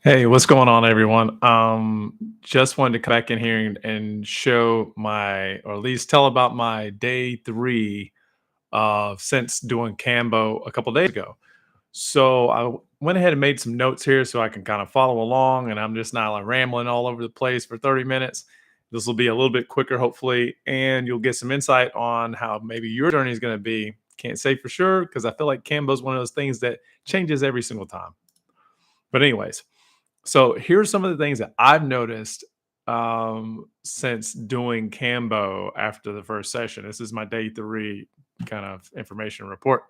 Hey, what's going on, everyone? Just wanted to come back in here and show my, or at least tell about my day three since doing Cambo a couple days ago. So went ahead and made some notes here so I can kind of follow along, and I'm just not like rambling all over the place for 30 minutes. This will be a little bit quicker, hopefully, and you'll get some insight on how maybe your journey is going to be. Can't say for sure because I feel like Cambo is one of those things that changes every single time. But anyways, so here's some of the things that I've noticed since doing Cambo after the first session. This is my day three kind of information report.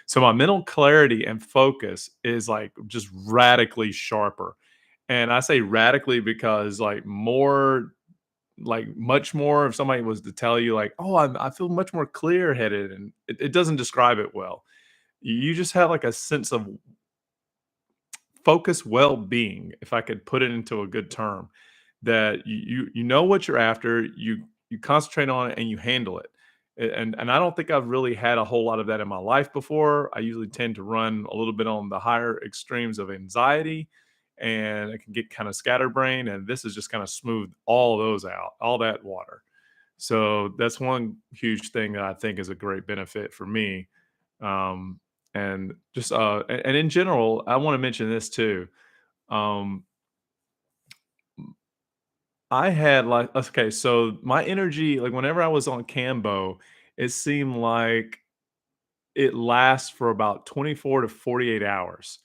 So my mental clarity and focus is like just radically sharper. And I say radically because like much more, if somebody was to tell you like, oh, I feel much more clear headed, and it doesn't describe it well. You just have like a sense of focus well-being, if I could put it into a good term, that you know what you're after, you concentrate on it and you handle it. And I don't think I've really had a whole lot of that in my life before. I usually tend to run a little bit on the higher extremes of anxiety, and I can get kind of scatterbrained, and this is just kind of smooth all those out, all that water. So that's one huge thing that I think is a great benefit for me. Um, and just and in general, I want to mention this too. Um, I had like okay, so my energy, like whenever I was on Cambo, it seemed like it lasts for about 24 to 48 hours.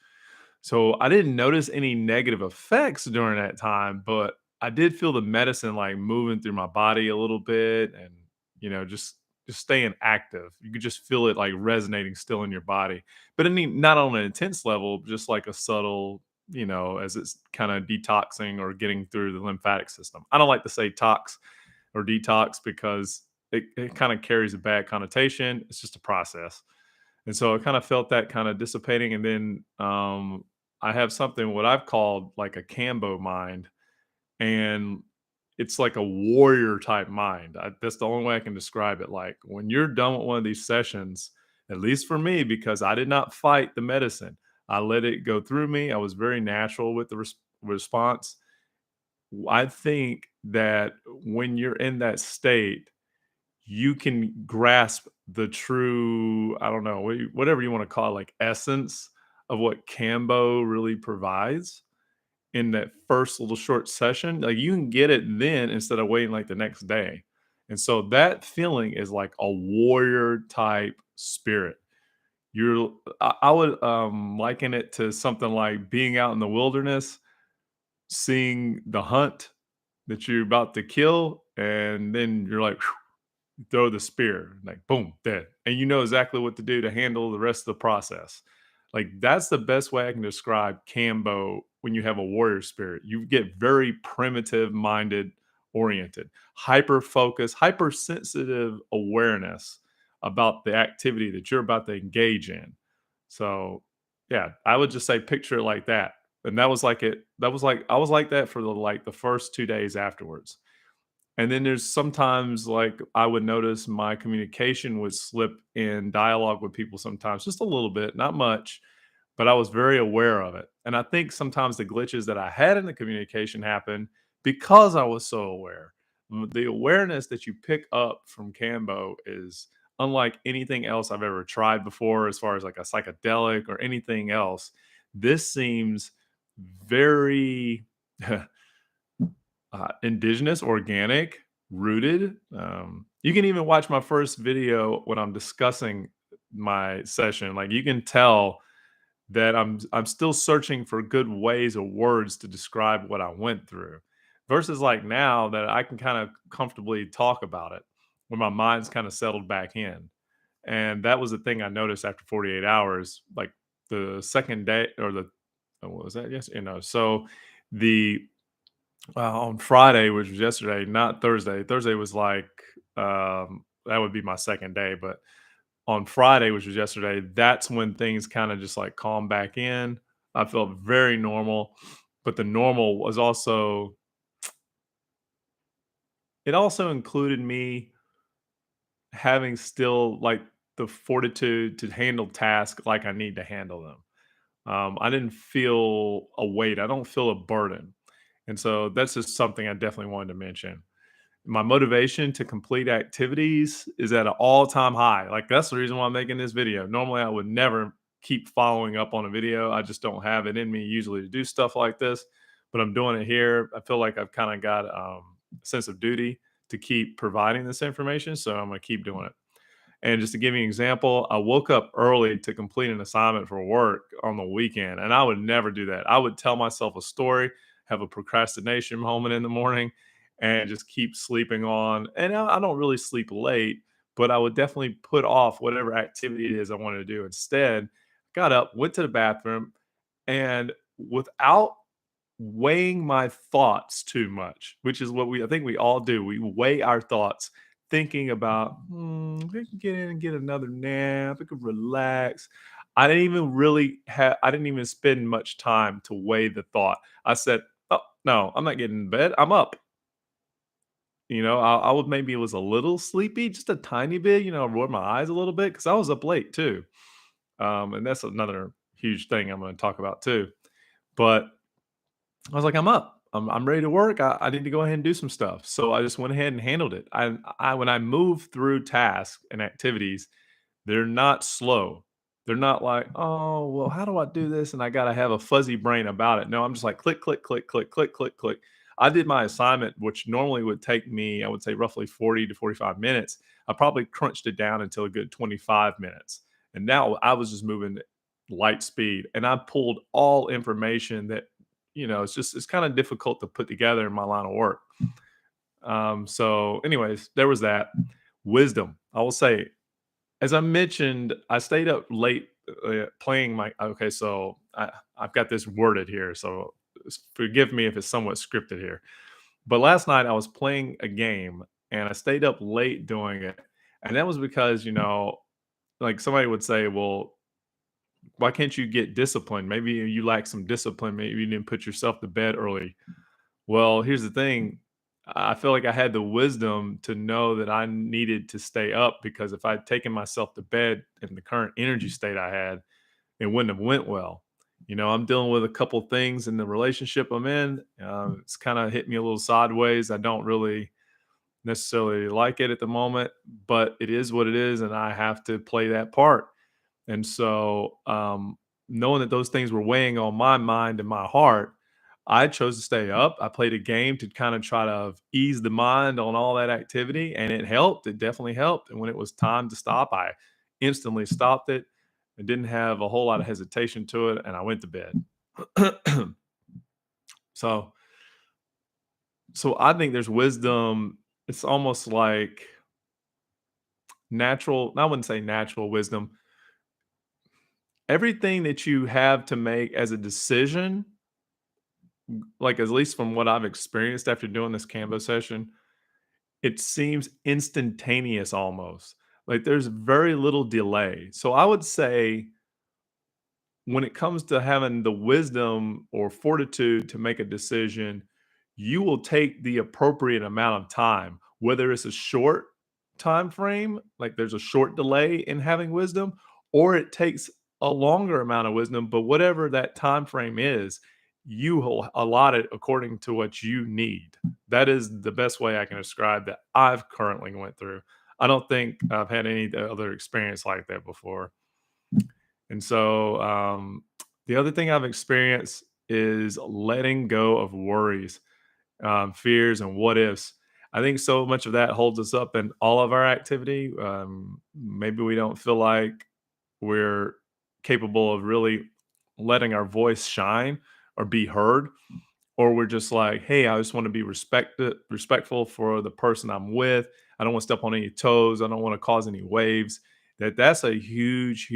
So I didn't notice any negative effects during that time, but I did feel the medicine like moving through my body a little bit, and just staying active. You could just feel it like resonating still in your body. But I mean not on an intense level, just like a subtle, as it's kind of detoxing or getting through the lymphatic system. I don't like to say tox or detox because it kind of carries a bad connotation. It's just a process. And so I kind of felt that kind of dissipating. And then I have something what I've called like a Cambo mind. And it's like a warrior type mind. That's the only way I can describe it. Like when you're done with one of these sessions, at least for me, because I did not fight the medicine, I let it go through me. I was very natural with the response. I think that when you're in that state, you can grasp the true, I don't know, whatever you want to call it, like essence of what Cambo really provides in that first little short session. Like you can get it then instead of waiting like the next day. And so that feeling is like a warrior type spirit. I would liken it to something like being out in the wilderness, seeing the hunt that you're about to kill, and then you're like, throw the spear, like boom, dead. And you know exactly what to do to handle the rest of the process. Like that's the best way I can describe Cambo when you have a warrior spirit. You get very primitive minded oriented, hyper focused, hypersensitive awareness about the activity that you're about to engage in. So yeah, I would just say picture it like that. And that was like I was like that for the first 2 days afterwards. And then there's sometimes like I would notice my communication would slip in dialogue with people sometimes, just a little bit, not much, but I was very aware of it. And I think sometimes the glitches that I had in the communication happened because I was so aware. The awareness that you pick up from Cambo is unlike anything else I've ever tried before, as far as like a psychedelic or anything else. This seems very indigenous, organic, rooted. You can even watch my first video when I'm discussing my session. Like you can tell that I'm still searching for good ways or words to describe what I went through. Versus like now that I can kind of comfortably talk about it when my mind's kind of settled back in. And that was the thing I noticed after 48 hours. Like the second day or what was that? Yes, so the on Friday, which was yesterday, not Thursday. Thursday was like that would be my second day, but on Friday, which was yesterday, that's when things kind of just like calmed back in. I felt very normal, but the normal was also it also included me having still like the fortitude to handle tasks like I need to handle them. I didn't feel a weight. I don't feel a burden. And so that's just something I definitely wanted to mention. My motivation to complete activities is at an all-time high. Like, that's the reason why I'm making this video. Normally, I would never keep following up on a video. I just don't have it in me usually to do stuff like this, but I'm doing it here. I feel like I've kind of got a sense of duty to keep providing this information, so I'm going to keep doing it. And just to give you an example, I woke up early to complete an assignment for work on the weekend, and I would never do that. I would tell myself a story, have a procrastination moment in the morning, and just keep sleeping on. And I don't really sleep late, but I would definitely put off whatever activity it is I wanted to do. Instead, got up, went to the bathroom, and without weighing my thoughts too much, which is what I think we all do. We weigh our thoughts, thinking about, I can get in and get another nap. I could relax. I didn't even spend much time to weigh the thought. I said, oh, no, I'm not getting in bed. I'm up. I would maybe it was a little sleepy, just a tiny bit, roll my eyes a little bit because I was up late too. And that's another huge thing I'm going to talk about too. But I was like, "I'm up. I'm ready to work. I need to go ahead and do some stuff." So I just went ahead and handled it. I when I move through tasks and activities, they're not slow. They're not like, "Oh, well, how do I do this?" And I gotta have a fuzzy brain about it. No, I'm just like click, click, click, click, click, click, click. I did my assignment, which normally would take me, I would say roughly 40 to 45 minutes. I probably crunched it down until a good 25 minutes. And now I was just moving at light speed. And I pulled all information that, it's kind of difficult to put together in my line of work. So anyways, there was that. Wisdom. I will say, as I mentioned, I stayed up late playing my. Okay, so I've got this worded here, so forgive me if it's somewhat scripted here. But last night I was playing a game and I stayed up late doing it, and that was because like somebody would say, "Well, why can't you get disciplined? Maybe you lack some discipline. Maybe you didn't put yourself to bed early." Well, here's the thing. I feel like I had the wisdom to know that I needed to stay up because if I'd taken myself to bed in the current energy state I had, it wouldn't have went well. I'm dealing with a couple things in the relationship I'm in. It's kind of hit me a little sideways. I don't really necessarily like it at the moment, but it is what it is, and I have to play that part. And so, knowing that those things were weighing on my mind and my heart, I chose to stay up. I played a game to kind of try to ease the mind on all that activity, and it helped. It definitely helped. And when it was time to stop, I instantly stopped it and didn't have a whole lot of hesitation to it, and I went to bed. so, so I think there's wisdom. It's almost like natural. I wouldn't say natural wisdom. Everything that you have to make as a decision, like, at least from what I've experienced after doing this Kambo session, it seems instantaneous almost. Like, there's very little delay. So I would say when it comes to having the wisdom or fortitude to make a decision, you will take the appropriate amount of time, whether it's a short time frame, like there's a short delay in having wisdom, or it takes a longer amount of wisdom, but whatever that time frame is, you will allot it according to what you need. That is the best way I can describe that I've currently went through. I don't think I've had any other experience like that before. And so, the other thing I've experienced is letting go of worries, fears, and what ifs. I think so much of that holds us up in all of our activity. Maybe we don't feel like we're capable of really letting our voice shine or be heard, or we're just like, hey, I just want to be respectful for the person I'm with. I don't want to step on any toes. I don't want to cause any waves. That's a huge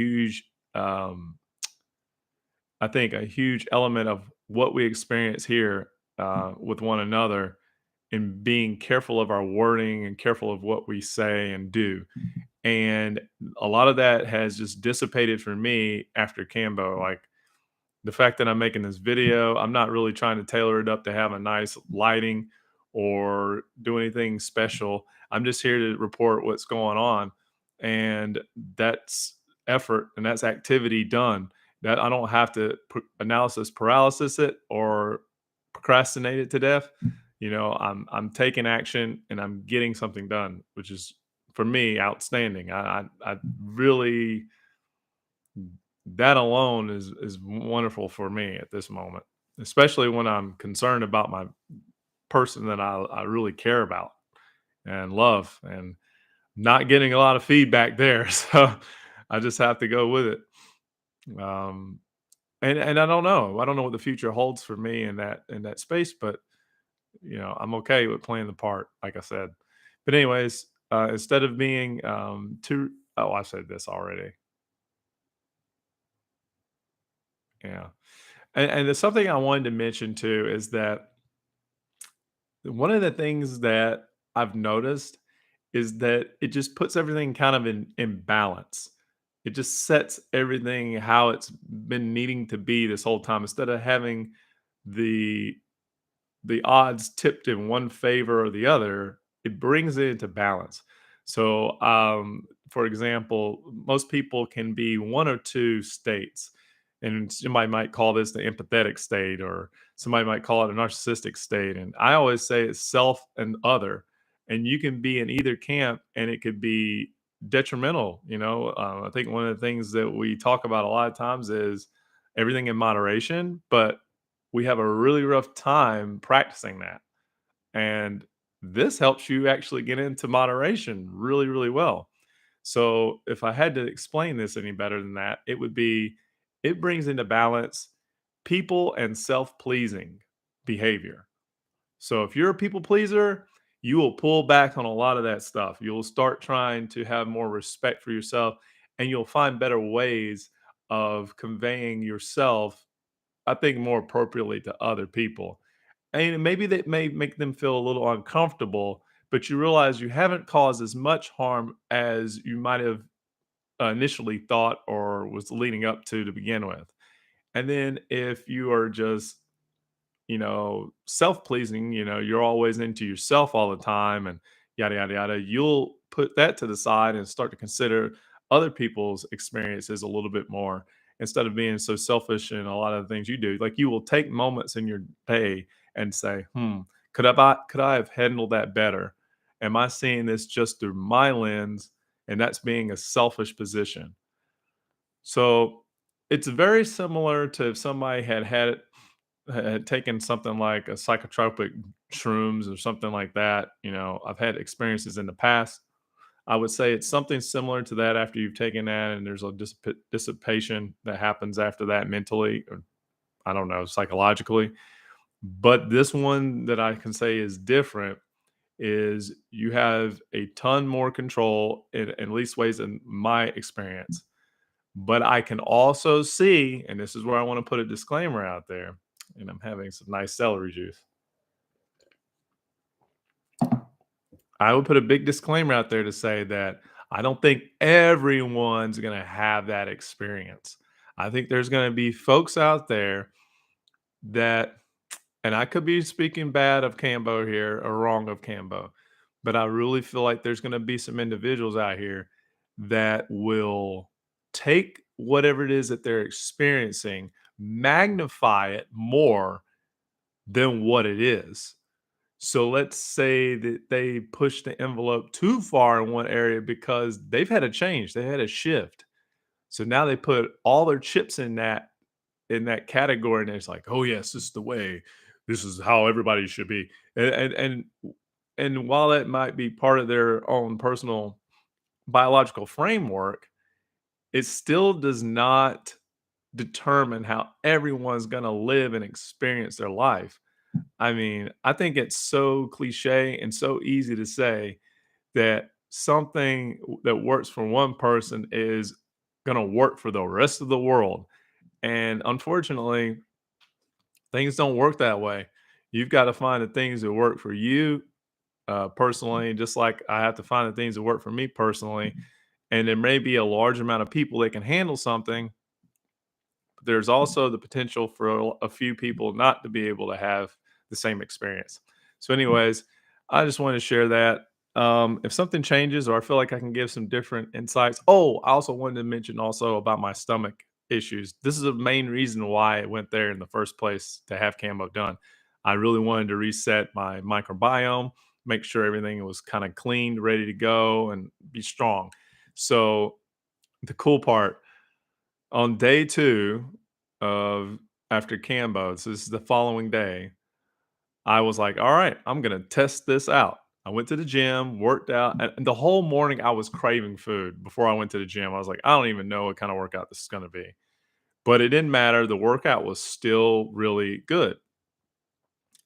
um, I think a huge element of what we experience here with one another in being careful of our wording and careful of what we say and do. And a lot of that has just dissipated for me after Cambo. Like, the fact that I'm making this video, I'm not really trying to tailor it up to have a nice lighting or do anything special. I'm just here to report what's going on. And that's effort and that's activity done. That I don't have to analysis paralysis it or procrastinate it to death. I'm taking action and I'm getting something done, which is for me outstanding. I really that alone is wonderful for me at this moment, especially when I'm concerned about my person that I really care about and love, and not getting a lot of feedback there. So I just have to go with it. Um, and I don't know. I don't know what the future holds for me in that space, but I'm okay with playing the part, like I said. But anyways, instead of being too oh, I said this already. Yeah. And there's something I wanted to mention too is that one of the things that I've noticed is that it just puts everything kind of in balance. It just sets everything how it's been needing to be this whole time instead of having the the odds tipped in one favor or the other, it brings it into balance. So, for example, most people can be one or two states, and somebody might call this the empathetic state, or somebody might call it a narcissistic state. And I always say it's self and other, and you can be in either camp, and it could be detrimental. I think one of the things that we talk about a lot of times is everything in moderation, but we have a really rough time practicing that. And this helps you actually get into moderation really, really well. So, if I had to explain this any better than that, it would be it brings into balance people and self pleasing behavior. So, if you're a people pleaser, you will pull back on a lot of that stuff. You'll start trying to have more respect for yourself, and you'll find better ways of conveying yourself, I think, more appropriately to other people. And maybe that may make them feel a little uncomfortable, but you realize you haven't caused as much harm as you might have initially thought or was leading up to begin with. And then if you are just self-pleasing, you're always into yourself all the time and yada yada yada, you'll put that to the side and start to consider other people's experiences a little bit more instead of being so selfish in a lot of the things you do. Like you will take moments in your day and say, could I have handled that better? Am I seeing this just through my lens? And that's being a selfish position. So it's very similar to if somebody had taken something like a psychotropic shrooms or something like that. I've had experiences in the past. I would say it's something similar to that after you've taken that, and there's a dissipation that happens after that mentally, or I don't know, psychologically. But this one that I can say is different is you have a ton more control in at least ways in my experience. But I can also see, and this is where I want to put a disclaimer out there, and I'm having some nice celery juice. I would put a big disclaimer out there to say that I don't think everyone's going to have that experience. I think there's going to be folks out there that, and I could be speaking bad of Cambo here or wrong of Cambo, but I really feel like there's going to be some individuals out here that will take whatever it is that they're experiencing, magnify it more than what it is. So let's say that they push the envelope too far in one area because they've had a change, they had a shift. So now they put all their chips in that category, and it's like, oh yes, this is the way. This is how everybody should be. And while that might be part of their own personal biological framework, it still does not determine how everyone's going to live and experience their life. I mean, I think it's so cliche and so easy to say that something that works for one person is going to work for the rest of the world. And unfortunately, things don't work that way. You've got to find the things that work for you personally, just like I have to find the things that work for me personally. And there may be a large amount of people that can handle something. But there's also the potential for a few people not to be able to have the same experience. So, anyways, I just wanted to share that. If something changes or I feel like I can give some different insights. Oh, I also wanted to mention also about my stomach. issues. This is the main reason why I went there in the first place to have Kambo done. I really wanted to reset my microbiome, make sure everything was kind of cleaned, ready to go, and be strong. So the cool part on day two of after Kambo, so this is the following day, I was like, all right, I'm gonna test this out. I went to the gym, worked out, and the whole morning I was craving food before I went to the gym. I was like, I don't even know what kind of workout this is gonna be. But it didn't matter. The workout was still really good.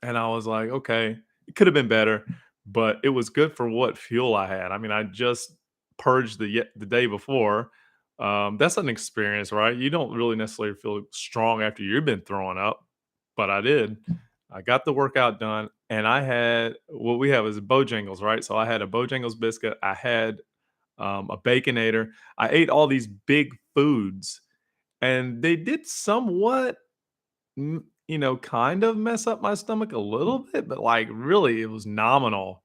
And I was like, okay, it could have been better, but it was good for what fuel I had. I mean, I just purged the day before. That's an experience, right? You don't really necessarily feel strong after you've been throwing up, but I did. I got the workout done, and I had what we have is Bojangles, right? So I had a Bojangles biscuit. I had a Baconator. I ate all these big foods, and they did somewhat kind of mess up my stomach a little bit, but, like, really, it was nominal.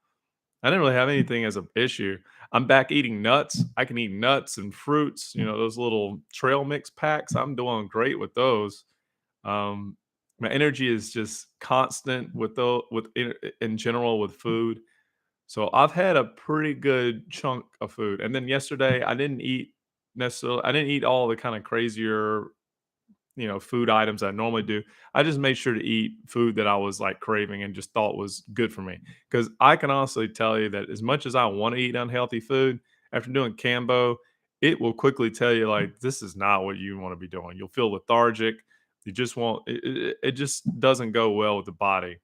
I didn't really have anything as an issue. I'm back eating nuts. I can eat nuts and fruits, those little trail mix packs. I'm doing great with those. Um, my energy is just constant in general with food. So I've had a pretty good chunk of food. And then yesterday, I didn't eat all the kinda crazier food items I normally do. I just made sure to eat food that I was like craving and just thought was good for me. Because I can honestly tell you that as much as I want to eat unhealthy food, after doing Cambo, it will quickly tell you like this is not what you want to be doing. You'll feel lethargic. You just won't. It just doesn't go well with the body.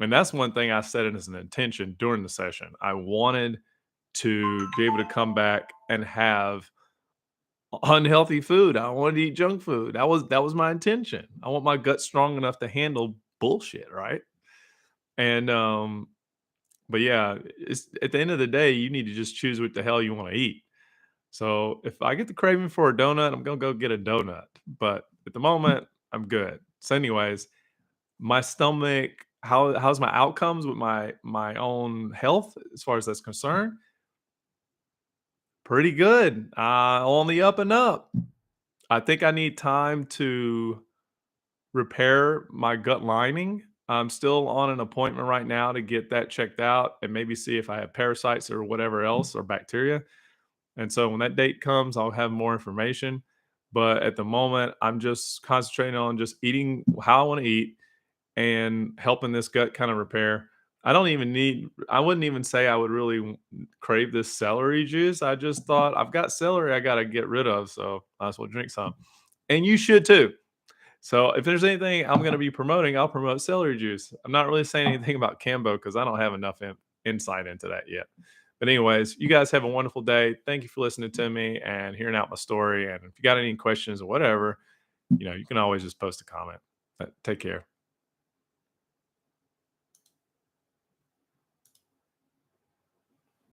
And that's one thing I set it as an intention during the session. I wanted to be able to come back and have unhealthy food. I wanted to eat junk food. That was my intention. I want my gut strong enough to handle bullshit, right? And but yeah, it's at the end of the day, you need to just choose what the hell you want to eat. So if I get the craving for a donut, I'm gonna go get a donut. But at the moment, I'm good. So, anyways, my stomach, how's my outcomes with my own health as far as that's concerned? Pretty good. On the up and up. I think I need time to repair my gut lining. I'm still on an appointment right now to get that checked out and maybe see if I have parasites or whatever else or bacteria. And so when that date comes, I'll have more information. But at the moment, I'm just concentrating on just eating how I want to eat and helping this gut kind of repair. I wouldn't even say I would really crave this celery juice. I just thought I've got celery I got to get rid of. So I might as well drink some. And you should too. So if there's anything I'm going to be promoting, I'll promote celery juice. I'm not really saying anything about Cambo because I don't have enough insight into that yet. But anyways, you guys have a wonderful day. Thank you for listening to me and hearing out my story. And if you got any questions or whatever, you can always just post a comment. But take care.